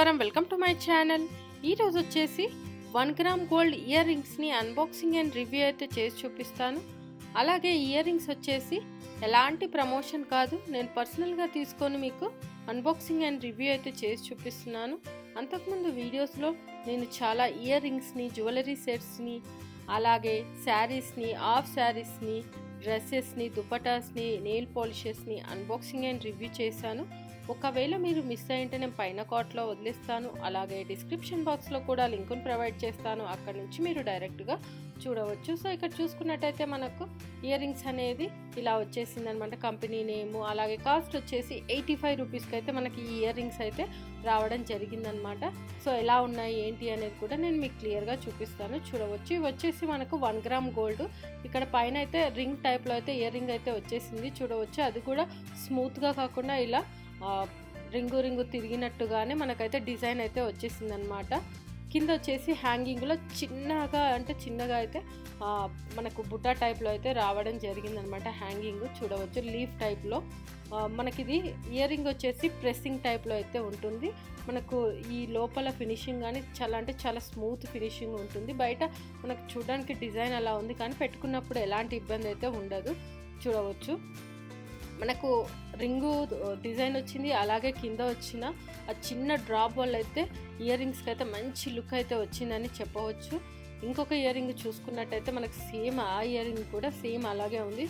నమస్కారం, welcome to my channel. ఈరోజు వచ్చేసి 1 గ్రామ్ గోల్డ్ ఇయర్ రింగ్స్ని అన్బాక్సింగ్ అండ్ రివ్యూ అయితే చేసి చూపిస్తాను. అలాగే ఇయర్ రింగ్స్ వచ్చేసి ఎలాంటి ప్రమోషన్ కాదు, నేను పర్సనల్గా తీసుకొని మీకు అన్బాక్సింగ్ అండ్ రివ్యూ అయితే చేసి చూపిస్తున్నాను. అంతకుముందు వీడియోస్లో నేను చాలా ఇయర్ రింగ్స్ని, జ్యువెలరీ సెట్స్ని, అలాగే శారీస్ని, హాఫ్ శారీస్ని, డ్రెస్సెస్ని, దుపటాస్ని, నెయిల్ పాలిషెస్ని అన్బాక్సింగ్ అండ్ రివ్యూ చేశాను. ఒకవేళ మీరు మిస్ అయ్యింటే నేను పైన కార్ట్లో వదిలేస్తాను, అలాగే డిస్క్రిప్షన్ బాక్స్లో కూడా లింకును ప్రొవైడ్ చేస్తాను, అక్కడ నుంచి మీరు డైరెక్ట్గా చూడవచ్చు. సో ఇక్కడ చూసుకున్నట్టయితే మనకు ఇయర్ రింగ్స్ అనేది ఇలా వచ్చేసింది అనమాట. కంపెనీ నేము, అలాగే కాస్ట్ వచ్చేసి 85 రూపీస్కి అయితే మనకి ఈ ఇయర్ రింగ్స్ అయితే రావడం జరిగిందనమాట. సో ఎలా ఉన్నాయి ఏంటి అనేది కూడా నేను మీకు క్లియర్గా చూపిస్తాను, చూడవచ్చు. ఇవి వచ్చేసి మనకు 1 గ్రామ్ గోల్డ్. ఇక్కడ పైన అయితే రింగ్ టైప్లో అయితే ఇయర్ రింగ్ అయితే వచ్చేసింది, చూడవచ్చు. అది కూడా స్మూత్గా కాకుండా ఇలా రింగు తిరిగినట్టుగానే మనకైతే డిజైన్ అయితే వచ్చేసింది అనమాట. కింద వచ్చేసి హ్యాంగింగ్లో చిన్నగా అయితే మనకు బుట్ట టైప్లో అయితే రావడం జరిగిందనమాట. హ్యాంగింగ్ చూడవచ్చు, లీఫ్ టైప్లో. మనకి ఇది ఇయర్ రింగ్ వచ్చేసి ప్రెస్సింగ్ టైప్లో అయితే ఉంటుంది. మనకు ఈ లోపల ఫినిషింగ్ కానీ చాలా స్మూత్ ఫినిషింగ్ ఉంటుంది. బయట మనకు చూడడానికి డిజైన్ అలా ఉంది, కానీ పెట్టుకున్నప్పుడు ఎలాంటి ఇబ్బంది అయితే ఉండదు, చూడవచ్చు. మనకు రింగు డిజైన్ వచ్చింది, అలాగే కింద వచ్చిన ఆ చిన్న డ్రాప్ వల్ల అయితే ఇయర్ రింగ్స్కి అయితే మంచి లుక్ అయితే వచ్చిందని చెప్పవచ్చు. ఇంకొక ఇయర్ రింగ్ చూసుకున్నట్టయితే మనకు సేమ్ ఆ ఇయర్ రింగ్ కూడా సేమ్ అలాగే ఉంది.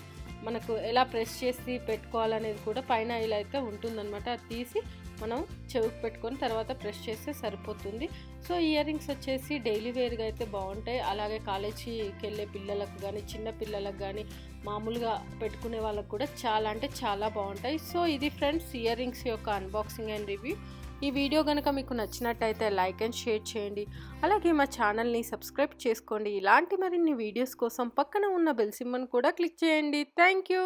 మనకు ఎలా ప్రెస్ చేసి పెట్టుకోవాలనేది కూడా పైన ఇలా అయితే ఉంటుందన్నమాట. అది తీసి మనం చెవికి పెట్టుకొని తర్వాత ప్రెస్ చేస్తే సరిపోతుంది. సో ఇయర్ రింగ్స్ వచ్చేసి డైలీ వేర్గా అయితే బాగుంటాయి, అలాగే కాలేజీకి వెళ్ళే పిల్లలకు కానీ, చిన్న పిల్లలకు కానీ, మామూలుగా పెట్టుకునే వాళ్ళకు కూడా చాలా బాగుంటాయి. సో ఇది ఫ్రెండ్స్ ఇయర్ రింగ్స్ యొక్క అన్బాక్సింగ్ అండ్ రివ్యూ. ఈ వీడియో కనుక మీకు నచ్చినట్టయితే లైక్ అండ్ షేర్ చేయండి, అలాగే మా ఛానల్ని సబ్స్క్రైబ్ చేసుకోండి. ఇలాంటి మరిన్ని వీడియోస్ కోసం పక్కన ఉన్న బెల్ సింబల్ని కూడా క్లిక్ చేయండి. Thank you.